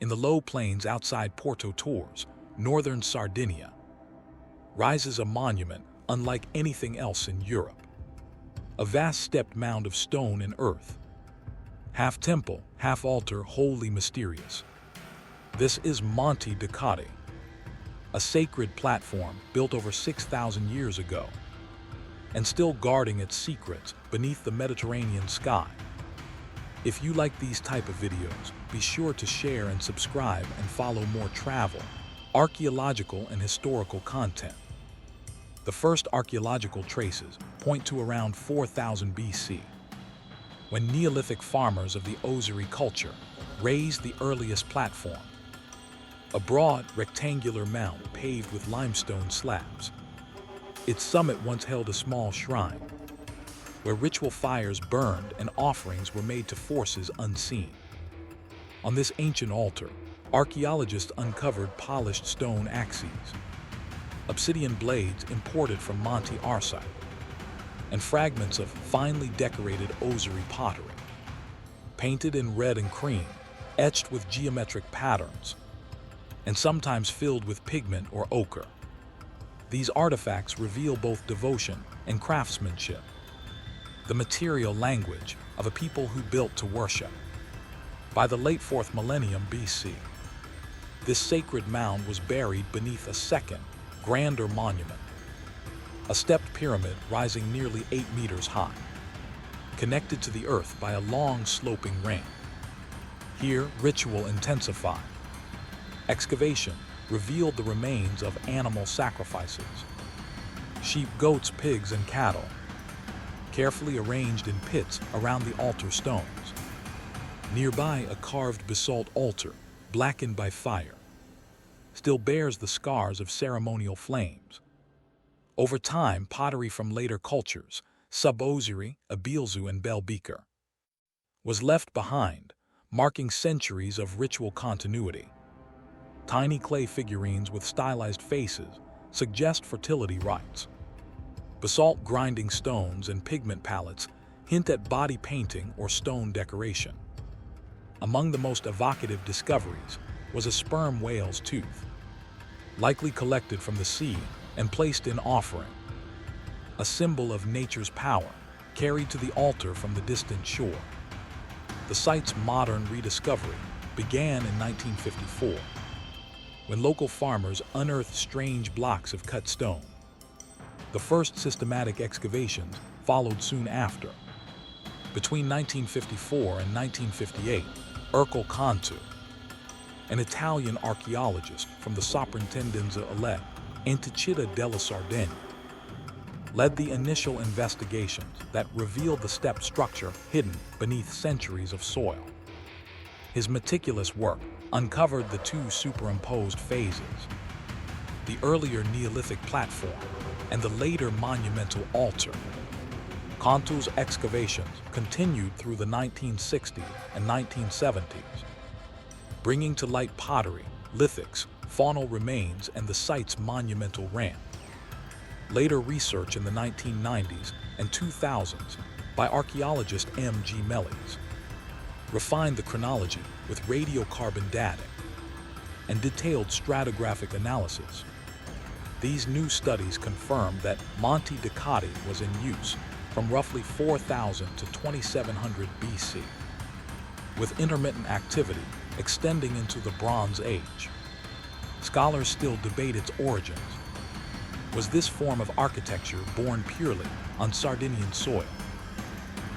in the low plains outside Porto Torres, northern Sardinia, rises a monument unlike anything else in Europe. A vast stepped mound of stone and earth, half temple, half altar, wholly mysterious. This is Monte Accoddi, a sacred platform built over 6,000 years ago, and still guarding its secrets beneath the Mediterranean sky. If you like these type of videos, be sure to share and subscribe and follow more travel, archaeological and historical content. The first archaeological traces point to around 4000 BC, when Neolithic farmers of the Ozieri culture raised the earliest platform, a broad, rectangular mound paved with limestone slabs. Its summit once held a small shrine, where ritual fires burned and offerings were made to forces unseen. On this ancient altar, archaeologists uncovered polished stone axes, obsidian blades imported from Monte, and fragments of finely decorated Ozieri pottery, painted in red and cream, etched with geometric patterns, and sometimes filled with pigment or ochre. These artifacts reveal both devotion and craftsmanship, the material language of a people who built to worship. By the late 4th millennium BC, this sacred mound was buried beneath a second, grander monument, a stepped pyramid rising nearly 8 meters high, connected to the earth by a long sloping ramp. Here, ritual intensified. Excavation revealed the remains of animal sacrifices, sheep, goats, pigs, and cattle, carefully arranged in pits around the altar stones. Nearby, a carved basalt altar, blackened by fire, still bears the scars of ceremonial flames. Over time, pottery from later cultures, Sub-Ozieri, Abilzu, and Belbeker, was left behind, marking centuries of ritual continuity. Tiny clay figurines with stylized faces suggest fertility rites. Basalt grinding stones and pigment palettes hint at body painting or stone decoration. Among the most evocative discoveries was a sperm whale's tooth, likely collected from the sea and placed in offering, a symbol of nature's power carried to the altar from the distant shore. The site's modern rediscovery began in 1954, when local farmers unearthed strange blocks of cut stone. The first systematic excavations followed soon after. Between 1954 and 1958, Ercole Contu, an Italian archaeologist from the Soprintendenza Città della Sardegna, led the initial investigations that revealed the step structure hidden beneath centuries of soil. His meticulous work uncovered the two superimposed phases, the earlier Neolithic platform and the later monumental altar. Contu's excavations continued through the 1960s and 1970s, bringing to light pottery, lithics, faunal remains, and the site's monumental ramp. Later research in the 1990s and 2000s by archaeologist M.G. Melis refined the chronology with radiocarbon dating and detailed stratigraphic analysis. These new studies confirmed that Monte Accoddi was in use from roughly 4000 to 2700 BC, with intermittent activity extending into the Bronze Age. Scholars still debate its origins. Was this form of architecture born purely on Sardinian soil?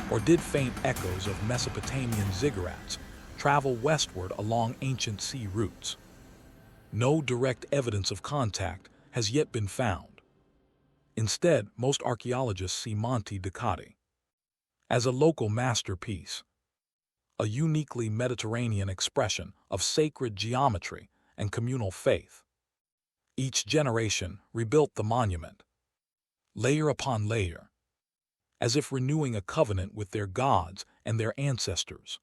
Or did faint echoes of Mesopotamian ziggurats travel westward along ancient sea routes? No direct evidence of contact has yet been found. Instead, most archaeologists see Monte Accoddi as a local masterpiece, a uniquely Mediterranean expression of sacred geometry and communal faith. Each generation rebuilt the monument, layer upon layer, as if renewing a covenant with their gods and their ancestors.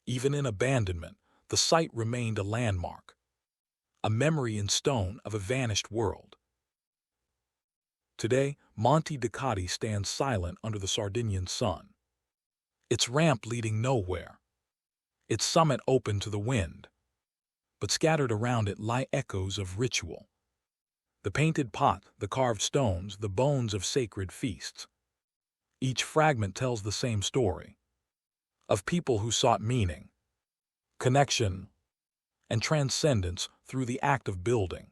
Even in abandonment, the site remained a landmark, a memory in stone of a vanished world. Today, Monte Accoddi stands silent under the Sardinian sun, its ramp leading nowhere, its summit open to the wind. but scattered around it lie echoes of ritual. The painted pot, the carved stones, the bones of sacred feasts. Each fragment tells the same story, of people who sought meaning, connection, and transcendence through the act of building.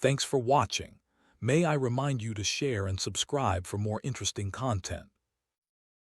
Thanks for watching. May I remind you to share and subscribe for more interesting content.